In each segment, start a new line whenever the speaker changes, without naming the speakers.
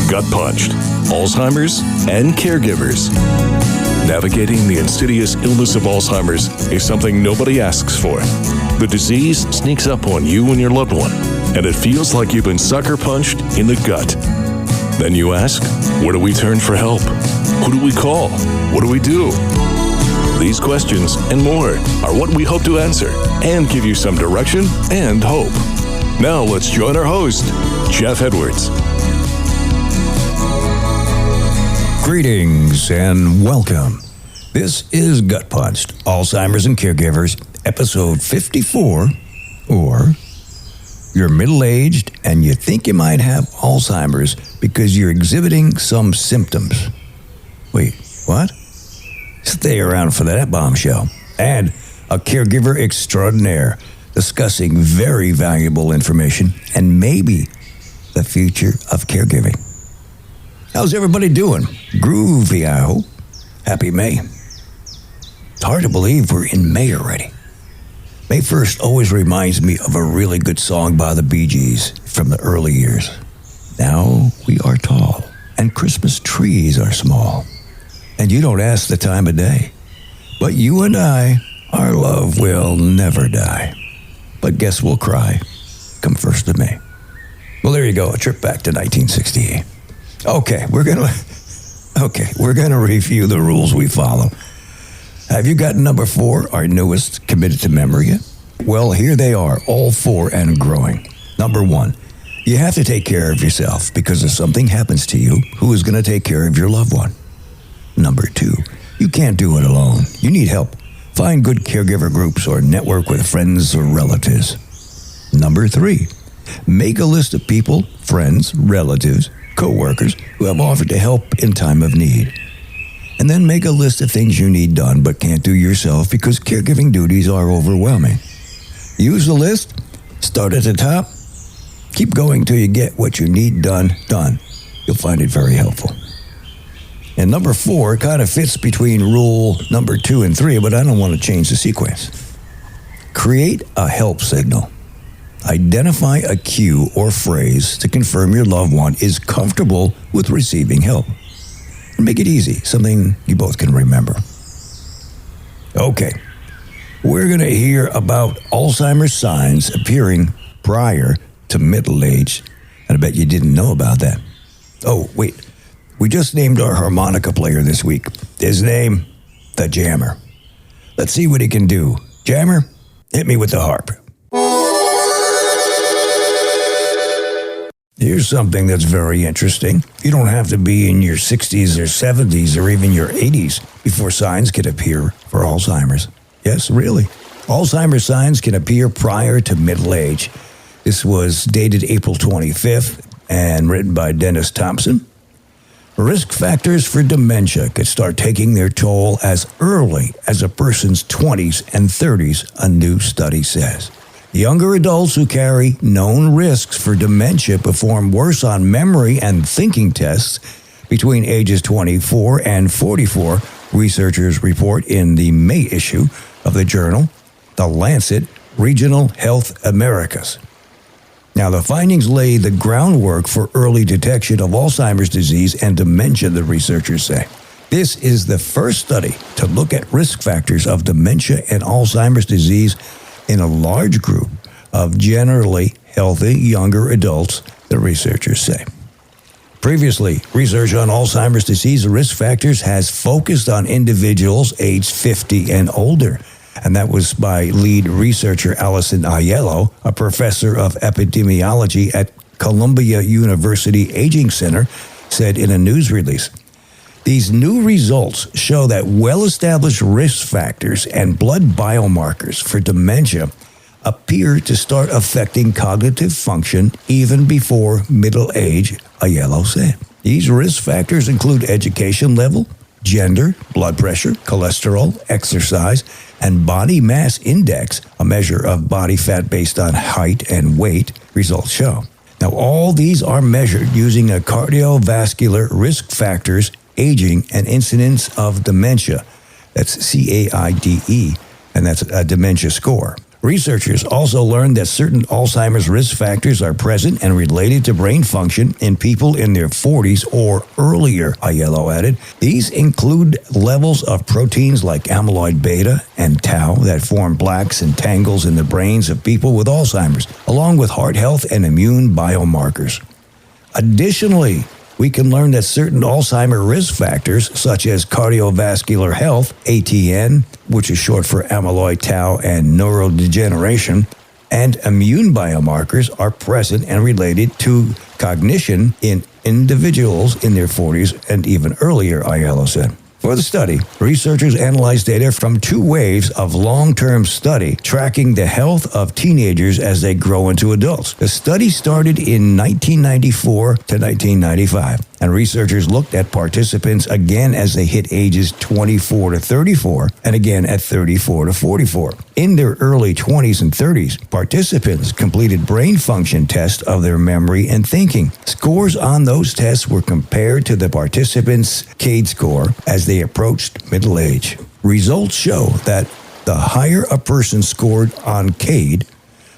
GutPunched, Alzheimer's and Caregivers. Navigating the insidious illness of Alzheimer's is something nobody asks for. The disease sneaks up on you and your loved one, and it feels like you've been sucker punched in the gut. Then you ask, where do we turn for help? Who do we call? What do we do? These questions and more are what we hope to answer and give you some direction and hope. Now let's join our host, Jeff Edwards.
Greetings and welcome. This is GutPunched, Alzheimer's and Caregivers, episode 54, or you're middle-aged and you think you might have Alzheimer's because you're exhibiting some symptoms. Wait, what? Stay around for that bombshell. And a caregiver extraordinaire discussing very valuable information and maybe the future of caregiving. How's everybody doing? Groovy, I hope. Happy May. It's hard to believe we're in May already. May 1st always reminds me of a really good song by the Bee Gees from the early years. Now we are tall, and Christmas trees are small. And you don't ask the time of day. But you and I, our love will never die. But guess we'll cry come 1st of May. Well, there you go, a trip back to 1968. Okay, we're gonna review the rules we follow. Have you got number 4, our newest, committed to memory yet? Well, here they are, all 4 and growing. Number 1, you have to take care of yourself because if something happens to you, who is going to take care of your loved one? Number 2, you can't do it alone. You need help. Find good caregiver groups or network with friends or relatives. Number 3, make a list of people, friends, relatives, co-workers who have offered to help in time of need. And then make a list of things you need done but can't do yourself because caregiving duties are overwhelming. Use the list, start at the top, keep going till you get what you need done. You'll find it very helpful. And number 4 kind of fits between rule number 2 and 3, but I don't want to change the sequence. Create a help signal. Identify a cue or phrase to confirm your loved one is comfortable with receiving help. And make it easy, something you both can remember. Okay, we're going to hear about Alzheimer's signs appearing prior to middle age, and I bet you didn't know about that. Oh, wait, we just named our harmonica player this week. His name, the Jammer. Let's see what he can do. Jammer, hit me with the harp. Here's something that's very interesting. You don't have to be in your 60s or 70s or even your 80s before signs can appear for Alzheimer's. Yes, really. Alzheimer's signs can appear prior to middle age. This was dated April 25th and written by Dennis Thompson. Risk factors for dementia could start taking their toll as early as a person's 20s and 30s, a new study says. Younger adults who carry known risks for dementia perform worse on memory and thinking tests between ages 24 and 44, researchers report in the May issue of the journal, The Lancet Regional Health Americas. Now, the findings lay the groundwork for early detection of Alzheimer's disease and dementia, the researchers say. This is the first study to look at risk factors of dementia and Alzheimer's disease in a large group of generally healthy younger adults, the researchers say. Previously, research on Alzheimer's disease risk factors has focused on individuals aged 50 and older, and that was by lead researcher Allison Aiello, a professor of epidemiology at Columbia University Aging Center, said in a news release. These new results show that well-established risk factors and blood biomarkers for dementia appear to start affecting cognitive function even before middle age, Aiello said. These risk factors include education level, gender, blood pressure, cholesterol, exercise, and body mass index, a measure of body fat based on height and weight, results show. Now, all these are measured using a cardiovascular risk factors, aging, and incidence of dementia. That's CAIDE, and that's a dementia score. Researchers also learned that certain Alzheimer's risk factors are present and related to brain function in people in their 40s or earlier, Aiello added. These include levels of proteins like amyloid beta and tau that form plaques and tangles in the brains of people with Alzheimer's, along with heart health and immune biomarkers. Additionally, we can learn that certain Alzheimer risk factors, such as cardiovascular health, ATN, which is short for amyloid tau and neurodegeneration, and immune biomarkers are present and related to cognition in individuals in their 40s and even earlier, Aiello said. For the study, researchers analyzed data from 2 waves of long-term study tracking the health of teenagers as they grow into adults. The study started in 1994 to 1995, and researchers looked at participants again as they hit ages 24 to 34 and again at 34 to 44. In their early 20s and 30s, participants completed brain function tests of their memory and thinking. Scores on those tests were compared to the participants' CADE score as they approached middle age. Results show that the higher a person scored on CADE,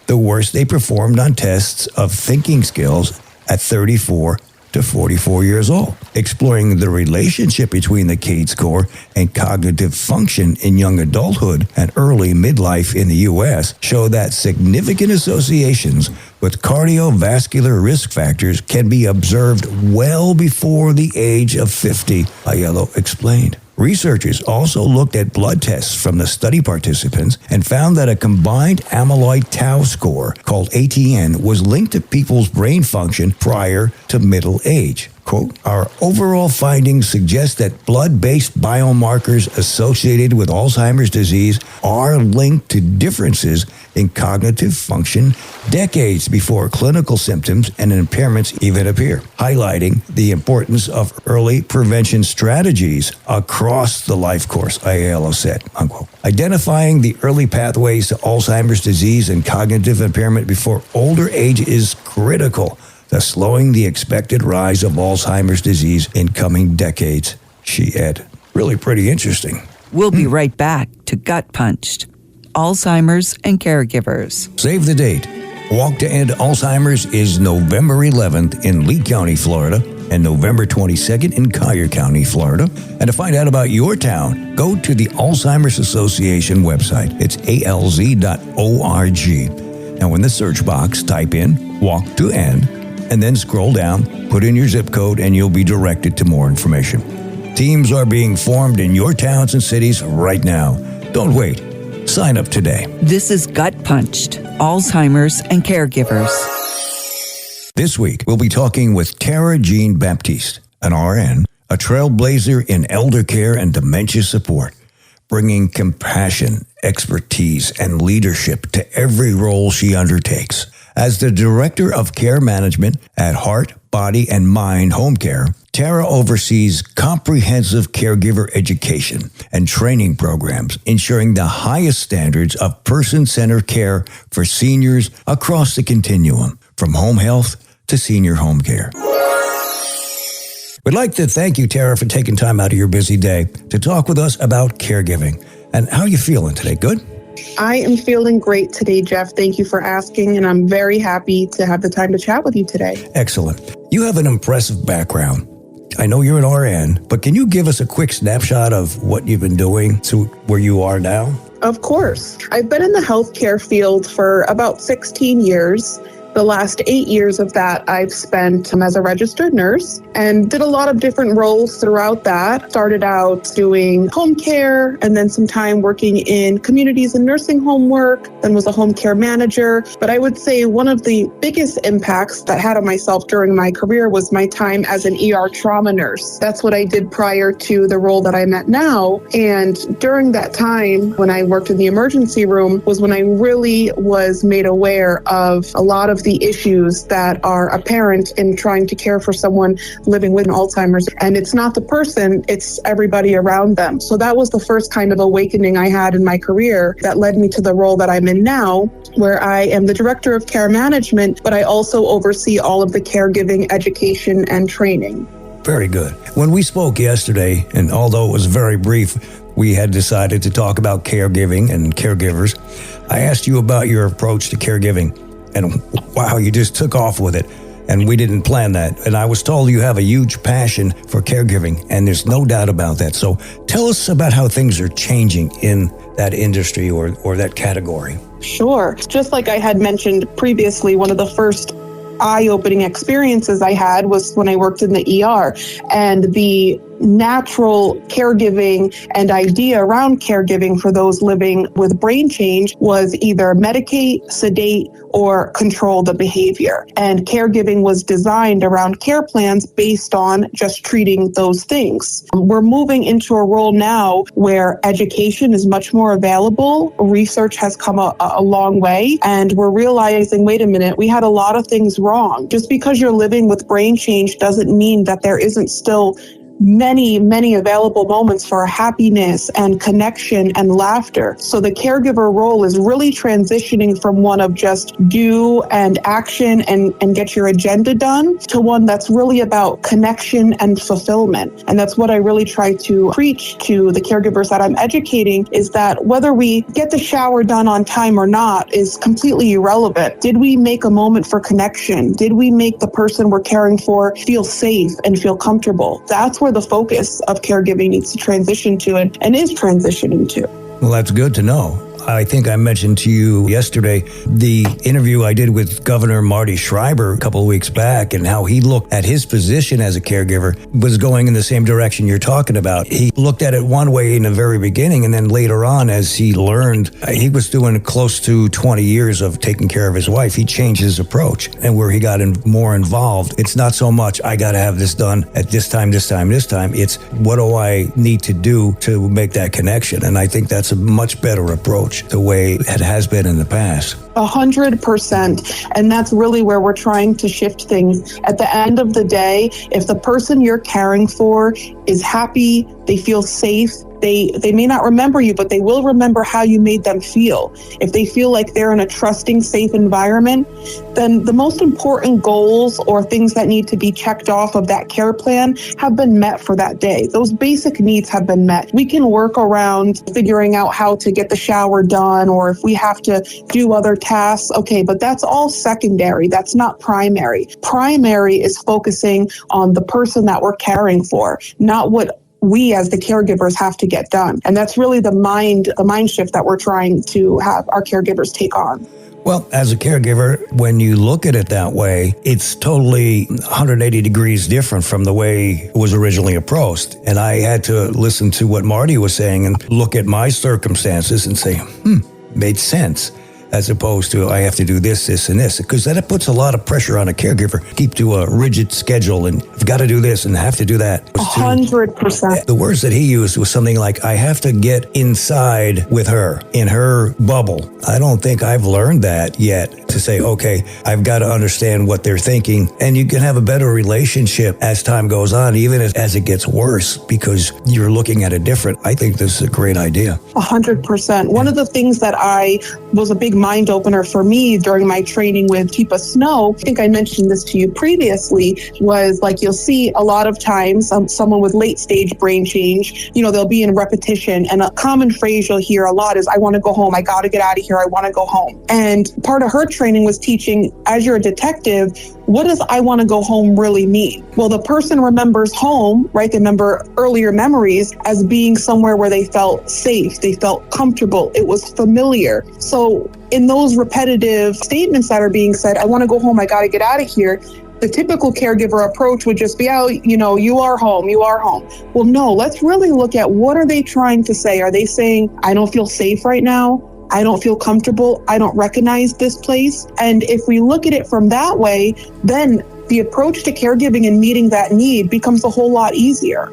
the worse they performed on tests of thinking skills at 34 to 44 years old. Exploring the relationship between the CADE score and cognitive function in young adulthood and early midlife in the U.S. show that significant associations with cardiovascular risk factors can be observed well before the age of 50, Aiello explained. Researchers also looked at blood tests from the study participants and found that a combined amyloid tau score, called ATN, was linked to people's brain function prior to middle age. Quote, our overall findings suggest that blood-based biomarkers associated with Alzheimer's disease are linked to differences in cognitive function decades before clinical symptoms and impairments even appear, highlighting the importance of early prevention strategies across the life course, Aiello said, unquote. Identifying the early pathways to Alzheimer's disease and cognitive impairment before older age is critical to slowing the expected rise of Alzheimer's disease in coming decades, she added. Really pretty interesting.
We'll be right back to Gut Punched, Alzheimer's and Caregivers.
Save the date. Walk to End Alzheimer's is November 11th in Lee County, Florida, and November 22nd in Collier County, Florida. And to find out about your town, go to the Alzheimer's Association website. It's alz.org. Now, in the search box, type in Walk to End, and then scroll down, put in your zip code, and you'll be directed to more information. Teams are being formed in your towns and cities right now. Don't wait. Sign up today.
This is Gut Punched, Alzheimer's and Caregivers.
This week, we'll be talking with Tara Jean-Baptiste, an RN, a trailblazer in elder care and dementia support, bringing compassion, expertise, and leadership to every role she undertakes. As the Director of Care Management at Heart, Body, and Mind Home Care, Tara oversees comprehensive caregiver education and training programs, ensuring the highest standards of person-centered care for seniors across the continuum, from home health to senior home care. We'd like to thank you, Tara, for taking time out of your busy day to talk with us about caregiving. And how are you feeling today? Good?
I am feeling great today, Jeff. Thank you for asking, and I'm very happy to have the time to chat with you today.
Excellent. You have an impressive background. I know you're an RN, but can you give us a quick snapshot of what you've been doing to where you are now?
Of course. I've been in the healthcare field for about 16 years. The last 8 years of that I've spent as a registered nurse and did a lot of different roles throughout that. Started out doing home care and then some time working in communities and nursing home work, then was a home care manager. But I would say one of the biggest impacts that I had on myself during my career was my time as an ER trauma nurse. That's what I did prior to the role that I'm at now. And during that time, when I worked in the emergency room, was when I really was made aware of a lot of the issues that are apparent in trying to care for someone living with Alzheimer's. And it's not the person, it's everybody around them. So that was the first kind of awakening I had in my career that led me to the role that I'm in now, where I am the Director of Care Management, but I also oversee all of the caregiving education and training.
Very good. When we spoke yesterday, and although it was very brief, we had decided to talk about caregiving and caregivers. I asked you about your approach to caregiving, and wow, you just took off with it. And we didn't plan that. And I was told you have a huge passion for caregiving, and there's no doubt about that. So tell us about how things are changing in that industry or that category.
Sure. Just like I had mentioned previously, one of the first eye-opening experiences I had was when I worked in the ER, and the natural caregiving and idea around caregiving for those living with brain change was either medicate, sedate, or control the behavior. And caregiving was designed around care plans based on just treating those things. We're moving into a role now where education is much more available. Research has come a long way, and we're realizing, wait a minute, we had a lot of things wrong. Just because you're living with brain change doesn't mean that there isn't still many available moments for happiness and connection and laughter. So the caregiver role is really transitioning from one of just do and action and get your agenda done to one that's really about connection and fulfillment. And that's what I really try to preach to the caregivers that I'm educating, is that whether we get the shower done on time or not is completely irrelevant. Did we make a moment for connection? Did we make the person we're caring for feel safe and feel comfortable? That's where the focus of caregiving needs to transition to and is transitioning to.
Well, that's good to know. I think I mentioned to you yesterday the interview I did with Governor Marty Schreiber a couple of weeks back, and how he looked at his position as a caregiver was going in the same direction you're talking about. He looked at it one way in the very beginning, and then later on, as he learned, he was doing close to 20 years of taking care of his wife. He changed his approach, and where he got more involved, it's not so much, I got to have this done at this time. It's what do I need to do to make that connection? And I think that's a much better approach the way it has been in the past.
100%. And that's really where we're trying to shift things. At the end of the day, if the person you're caring for is happy, they feel safe, they may not remember you, but they will remember how you made them feel. If they feel like they're in a trusting, safe environment, then the most important goals or things that need to be checked off of that care plan have been met for that day. Those basic needs have been met. We can work around figuring out how to get the shower done, or if we have to do other tasks, okay, but that's all secondary. That's not primary. Primary is focusing on the person that we're caring for, not what we as the caregivers have to get done. And that's really the mind shift that we're trying to have our caregivers take on.
Well, as a caregiver, when you look at it that way, it's totally 180 degrees different from the way it was originally approached. And I had to listen to what Marty was saying and look at my circumstances and say, made sense. As opposed to, I have to do this, and this. Because then it puts a lot of pressure on a caregiver. Keep to a rigid schedule, and I've got to do this and have to do that.
100%.
The words that he used was something like, I have to get inside with her, in her bubble. I don't think I've learned that yet, to say, okay, I've got to understand what they're thinking. And you can have a better relationship as time goes on, even as it gets worse, because you're looking at it different. I think this is a great idea.
100%. One of the things that was a big mind opener for me during my training with Keep Us Snow, I think I mentioned this to you previously, was like, you'll see a lot of times someone with late stage brain change, they'll be in repetition, and a common phrase you'll hear a lot is, I want to go home, I got to get out of here, I want to go home. And part of her training was teaching, as you're a detective, what does I want to go home really mean? Well, the person remembers home, right? They remember earlier memories as being somewhere where they felt safe, they felt comfortable, it was familiar. So in those repetitive statements that are being said, I want to go home, I got to get out of here, the typical caregiver approach would just be, you are home, you are home. Well, no, let's really look at what are they trying to say? Are they saying, I don't feel safe right now? I don't feel comfortable. I don't recognize this place. And if we look at it from that way, then the approach to caregiving and meeting that need becomes a whole lot easier.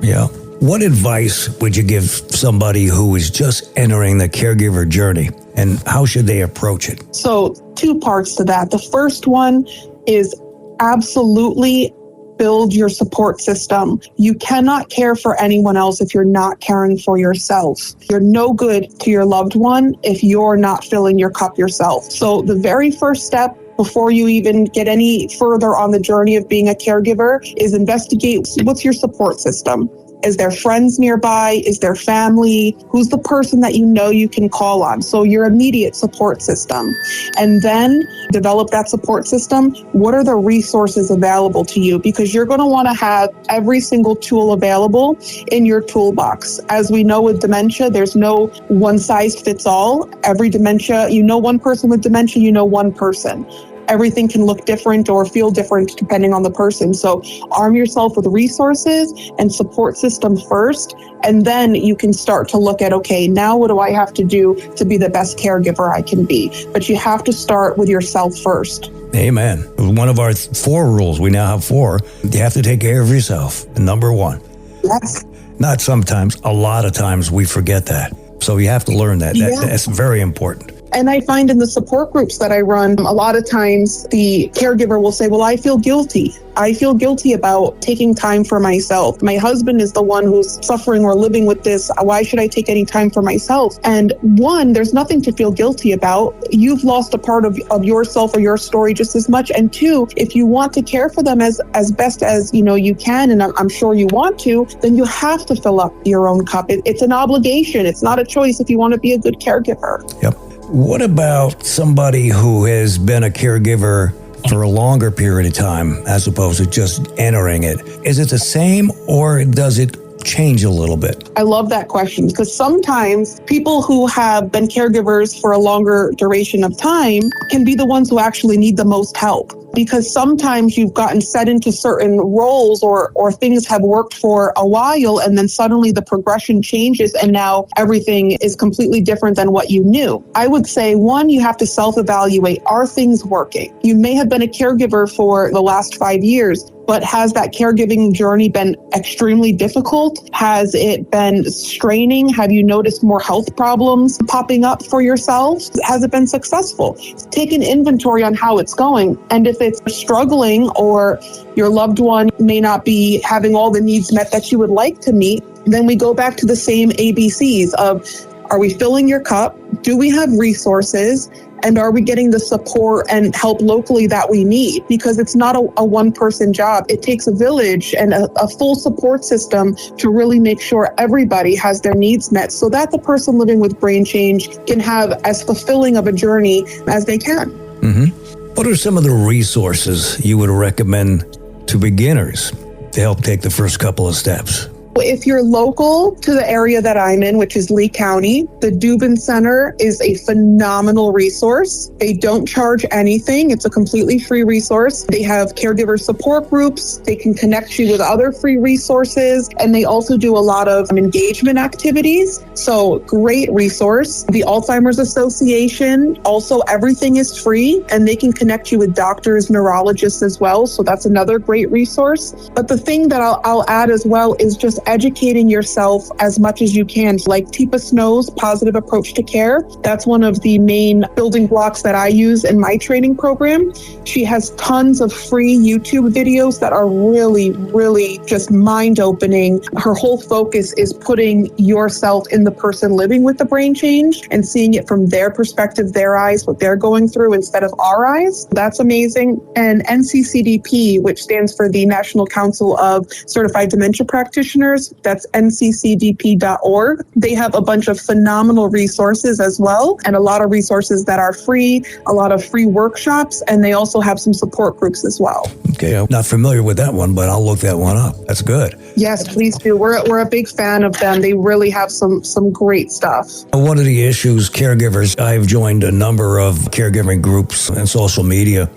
Yeah. What advice would you give somebody who is just entering the caregiver journey, and how should they approach it?
So 2 parts to that. The first one is absolutely build your support system. You cannot care for anyone else if you're not caring for yourself. You're no good to your loved one if you're not filling your cup yourself. So the very first step before you even get any further on the journey of being a caregiver is investigate what's your support system. Is there friends nearby? Is there family? Who's the person that you know you can call on? So your immediate support system. And then develop that support system. What are the resources available to you? Because you're going to want to have every single tool available in your toolbox. As we know with dementia, there's no one size fits all. Every dementia, one person with dementia, one person. Everything can look different or feel different depending on the person. So arm yourself with resources and support system first, and then you can start to look at, okay, now what do I have to do to be the best caregiver I can be? But you have to start with yourself first.
Amen. One of our 4 rules, we now have 4. You have to take care of yourself. Number 1.
Yes.
Not sometimes, a lot of times we forget that. So you have to learn that. That's very important.
And I find in the support groups that I run, a lot of times the caregiver will say, well, I feel guilty. I feel guilty about taking time for myself. My husband is the one who's suffering or living with this. Why should I take any time for myself? And 1, there's nothing to feel guilty about. You've lost a part of yourself or your story just as much. And 2, if you want to care for them as best as you can, and I'm sure you want to, then you have to fill up your own cup. It's an obligation. It's not a choice if you want to be a good caregiver.
Yep. What about somebody who has been a caregiver for a longer period of time as opposed to just entering it? Is it the same or does it change a little bit?
I love that question because sometimes people who have been caregivers for a longer duration of time can be the ones who actually need the most help. Because sometimes you've gotten set into certain roles or things have worked for a while and then suddenly the progression changes and now everything is completely different than what you knew. I would say 1, you have to self-evaluate. Are things working? You may have been a caregiver for the last 5 years, but has that caregiving journey been extremely difficult? Has it been straining? Have you noticed more health problems popping up for yourself? Has it been successful? Take an inventory on how it's going. And if it's struggling or your loved one may not be having all the needs met that you would like to meet, then we go back to the same ABCs of, are we filling your cup? Do we have resources? And are we getting the support and help locally that we need? Because it's not a one-person job. It takes a village and a full support system to really make sure everybody has their needs met so that the person living with brain change can have as fulfilling of a journey as they can.
Mm-hmm. What are some of the resources you would recommend to beginners to help take the first couple of steps?
If you're local to the area that I'm in, which is Lee County, the Dubin Center is a phenomenal resource. They don't charge anything. It's a completely free resource. They have caregiver support groups. They can connect you with other free resources. And they also do a lot of engagement activities. So great resource. The Alzheimer's Association, also everything is free and they can connect you with doctors, neurologists as well. So that's another great resource. But the thing that I'll add as well is just educating yourself as much as you can. Like Teepa Snow's Positive Approach to Care. That's one of the main building blocks that I use in my training program. She has tons of free YouTube videos that are really, really just mind-opening. Her whole focus is putting yourself in the person living with the brain change and seeing it from their perspective, their eyes, what they're going through instead of our eyes. That's amazing. And NCCDP, which stands for the National Council of Certified Dementia Practitioners, that's nccdp.org. They have a bunch of phenomenal resources as well, and a lot of resources that are free, a lot of free workshops, and they also have some support groups as well.
Okay, I'm not familiar with that one, but I'll look that one up. That's good.
Yes, please do. We're a big fan of them. They really have some great stuff.
One of the issues, caregivers, I've joined a number of caregiving groups and social media,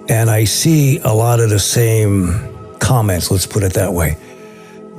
and I see a lot of the same comments, let's put it that way.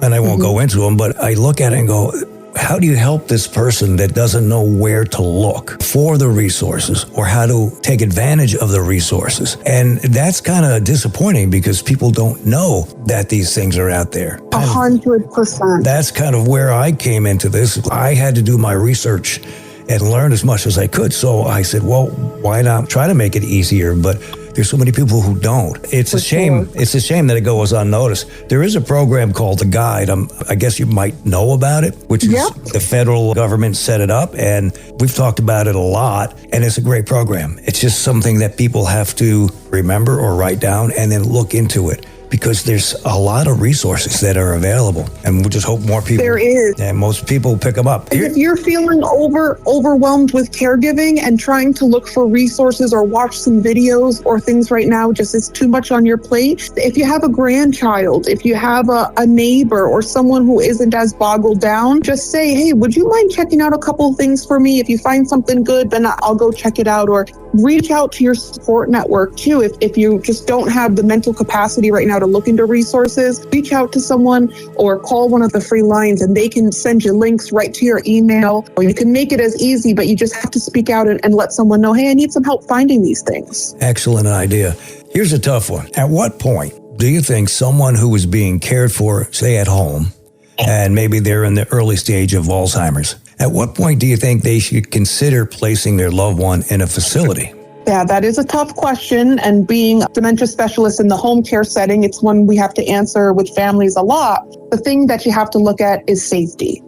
And I won't go into them, but I look at it and go, how do you help this person that doesn't know where to look for the resources or how to take advantage of the resources? And that's kind of disappointing because people don't know that these things are out there.
100%.
That's kind of where I came into this. I had to do my research and learn as much as I could. So I said, well, why not try to make it easier? But there's so many people who don't. It's a shame. Sure. It's a shame that it goes unnoticed. There is a program called The Guide. I guess you might know about it, which is the federal government set it up, and we've talked about it a lot, and it's a great program. It's just something that people have to remember or write down and then look into it. because there's a lot of resources that are available, and we just hope more people.
There is.
And most people pick them up.
If you're feeling overwhelmed with caregiving and trying to look for resources or watch some videos or things right now, just is too much on your plate. If you have a grandchild, if you have a neighbor or someone who isn't as boggled down, just say, hey, would you mind checking out a couple of things for me? If you find something good, then I'll go check it out. Or reach out to your support network too. If you just don't have the mental capacity right now to look into resources, reach out to someone or call one of the free lines and they can send you links right to your email. Or you can make it as easy, but you just have to speak out and let someone know, hey, I need some help finding these things.
Excellent idea. Here's a tough one. At what point do you think someone who is being cared for, say at home, and maybe they're in the early stage of Alzheimer's, at what point do you think they should consider placing their loved one in a facility?
Yeah, that is a tough question. And being a dementia specialist in the home care setting, it's one we have to answer with families a lot. The thing that you have to look at is safety.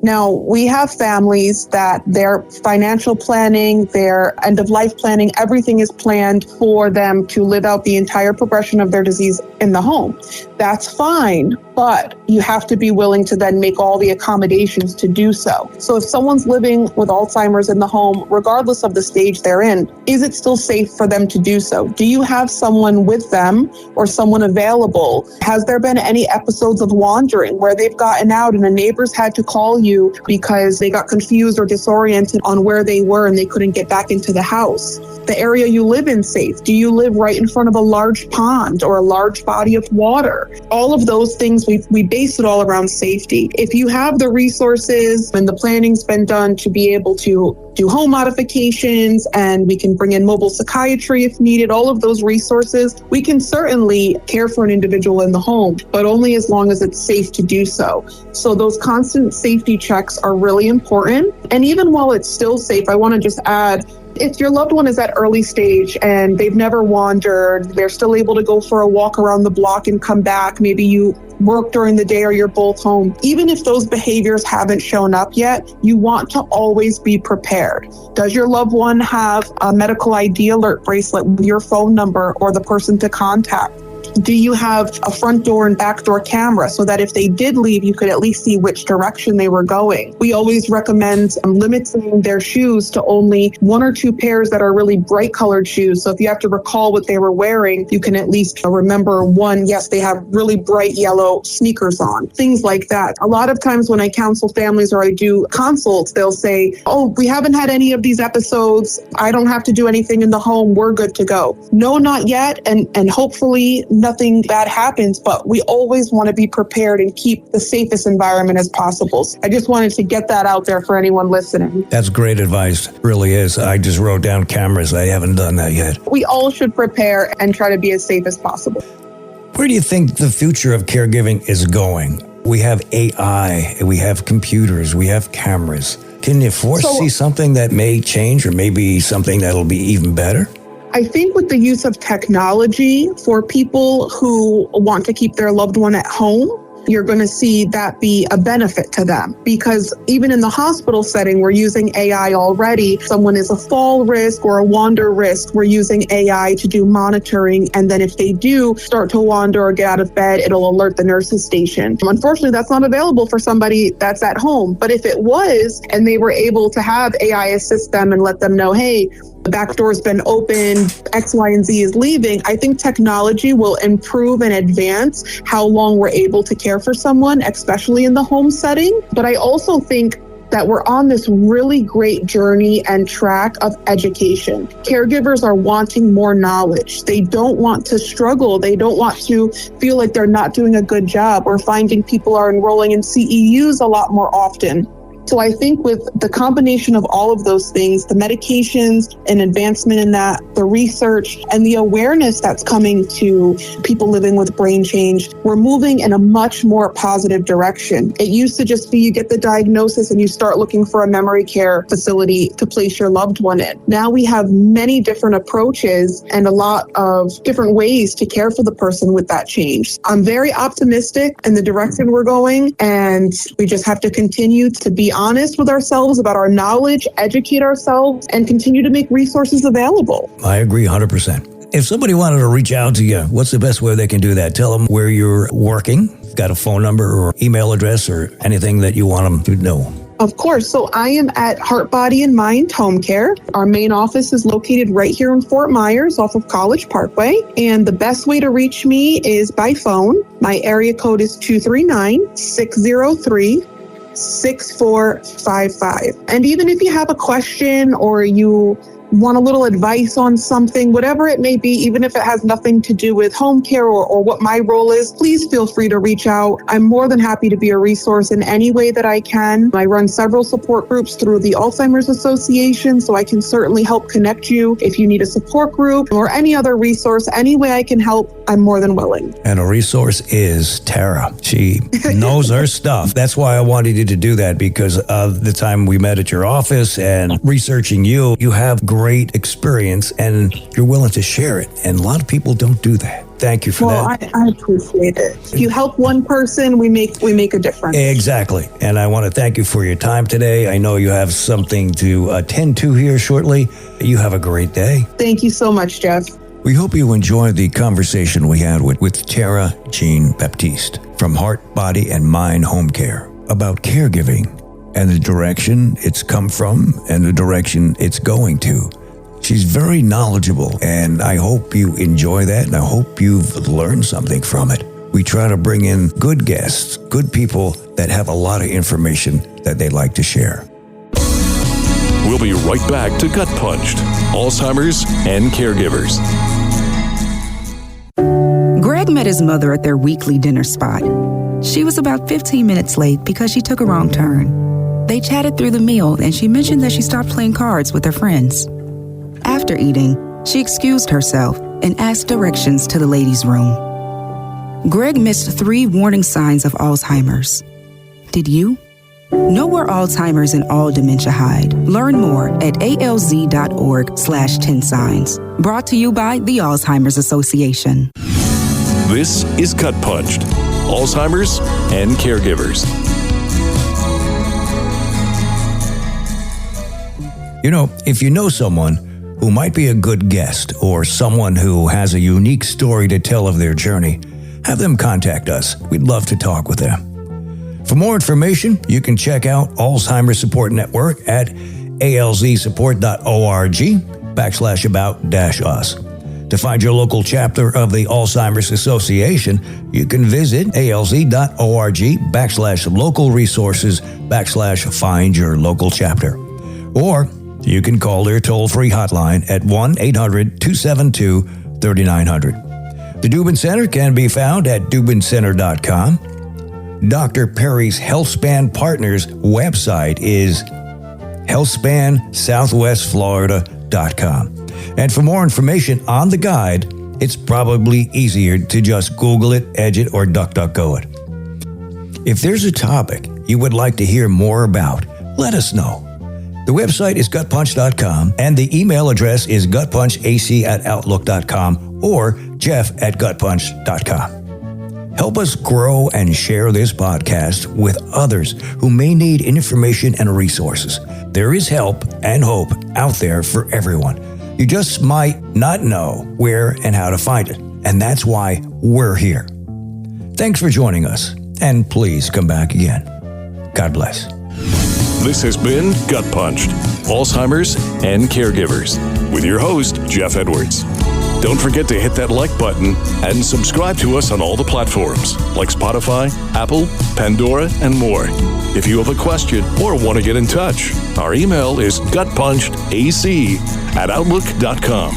Now, we have families that their financial planning, their end-of-life planning, everything is planned for them to live out the entire progression of their disease in the home. That's fine, but you have to be willing to then make all the accommodations to do so. So if someone's living with Alzheimer's in the home, regardless of the stage they're in, is it still safe for them to do so? Do you have someone with them or someone available? Has there been any episodes of wandering where they've gotten out and the neighbors had to call you because they got confused or disoriented on where they were and they couldn't get back into the house? The area you live in safe? Do you live right in front of a large pond or a large body of water? All of those things, we base it all around safety. If you have the resources and the planning's been done to be able to do home modifications, and we can bring in mobile psychiatry if needed, all of those resources, we can certainly care for an individual in the home, but only as long as it's safe to do so. So those constant safety checks are really important. And even while it's still safe, I want to just add, if your loved one is at early stage and they've never wandered, they're still able to go for a walk around the block and come back, maybe you work during the day or you're both home. Even if those behaviors haven't shown up yet, you want to always be prepared. Does your loved one have a medical ID alert bracelet with your phone number or the person to contact? Do you have a front door and back door camera so that if they did leave, you could at least see which direction they were going? We always recommend limiting their shoes to only 1 or 2 pairs that are really bright colored shoes. So if you have to recall what they were wearing, you can at least remember one, yes, they have really bright yellow sneakers on, things like that. A lot of times when I counsel families or I do consults, they'll say, oh, we haven't had any of these episodes. I don't have to do anything in the home. We're good to go. No, not yet. And hopefully nothing bad happens, but we always want to be prepared and keep the safest environment as possible. So I just wanted to get that out there for anyone listening.
That's great advice, really is. I just wrote down cameras. I haven't done that yet.
We all should prepare and try to be as safe as possible.
Where do you think the future of caregiving is going? We have AI, we have computers, we have cameras. Can you foresee something that may change or maybe something that'll be even better?
I think with the use of technology for people who want to keep their loved one at home, you're going to see that be a benefit to them, because even in the hospital setting, we're using AI already. Someone is a fall risk or a wander risk, we're using AI to do monitoring. And then if they do start to wander or get out of bed, it'll alert the nurses station. Unfortunately, that's not available for somebody that's at home. But if it was, and they were able to have AI assist them and let them know, hey, the back door's been opened, X, Y, and Z is leaving, I think technology will improve and advance how long we're able to care for someone, especially in the home setting. But I also think that we're on this really great journey and track of education. Caregivers are wanting more knowledge. They don't want to struggle. They don't want to feel like they're not doing a good job. We're finding people are enrolling in CEUs a lot more often. So I think with the combination of all of those things, the medications and advancement in that, the research and the awareness that's coming to people living with brain change, we're moving in a much more positive direction. It used to just be you get the diagnosis and you start looking for a memory care facility to place your loved one in. Now we have many different approaches and a lot of different ways to care for the person with that change. I'm very optimistic in the direction we're going, and we just have to continue to be honest with ourselves about our knowledge, educate ourselves, and continue to make resources available.
I agree 100%. If somebody wanted to reach out to you, what's the best way they can do that? Tell them where you're working, got a phone number or email address or anything that you want them to know.
Of course. So I am at Heart, Body, and Mind Home Care. Our main office is located right here in Fort Myers off of College Parkway. And the best way to reach me is by phone. My area code is 239-603-6455. And even if you have a question or you want a little advice on something, whatever it may be, even if it has nothing to do with home care or what my role is, please feel free to reach out. I'm more than happy to be a resource in any way that I can. I run several support groups through the Alzheimer's Association, so I can certainly help connect you if you need a support group or any other resource. Any way I can help, I'm more than willing.
And a resource is Tara. She knows her stuff. That's why I wanted you to do that, because of the time we met at your office and researching you have great experience and you're willing to share it. And a lot of people don't do that. Thank you for that.
I appreciate it. If you help one person, we make a difference.
Exactly. And I want to thank you for your time today. I know you have something to attend to here shortly. You have a great day.
Thank you so much, Jeff.
We hope you enjoyed the conversation we had with Tara Jean-Baptiste from Heart, Body, and Mind Home Care about caregiving and the direction it's come from and the direction it's going to. She's very knowledgeable, and I hope you enjoy that, and I hope you've learned something from it. We try to bring in good guests, good people that have a lot of information that they'd like to share.
We'll be right back to Gut Punched, Alzheimer's and Caregivers.
Greg met his mother at their weekly dinner spot. She was about 15 minutes late because she took a wrong turn. They chatted through the meal, and she mentioned that she stopped playing cards with her friends. After eating, she excused herself and asked directions to the ladies' room. Greg missed 3 warning signs of Alzheimer's. Did you? Know where Alzheimer's and all dementia hide. Learn more at alz.org/10 signs. Brought to you by the Alzheimer's Association.
This is Gut Punched, Alzheimer's and Caregivers.
You know, if you know someone who might be a good guest or someone who has a unique story to tell of their journey, have them contact us. We'd love to talk with them. For more information, you can check out Alzheimer's Support Network at alzsupport.org/about-us. To find your local chapter of the Alzheimer's Association, you can visit alz.org/local resources/find your local chapter. Or you can call their toll-free hotline at 1-800-272-3900. The Dubin Center can be found at dubincenter.com. Dr. Perry's HealthSpan Partners website is healthspansouthwestflorida.com. And for more information on the guide, it's probably easier to just Google it, Edge it, or DuckDuckGo it. If there's a topic you would like to hear more about, let us know. The website is gutpunch.com, and the email address is gutpunchac@outlook.com or jeff@gutpunch.com. Help us grow and share this podcast with others who may need information and resources. There is help and hope out there for everyone. You just might not know where and how to find it, and that's why we're here. Thanks for joining us, and please come back again. God bless.
This has been Gut Punched, Alzheimer's and Caregivers, with your host, Jeff Edwards. Don't forget to hit that like button and subscribe to us on all the platforms like Spotify, Apple, Pandora, and more. If you have a question or want to get in touch, our email is gutpunchedac@outlook.com.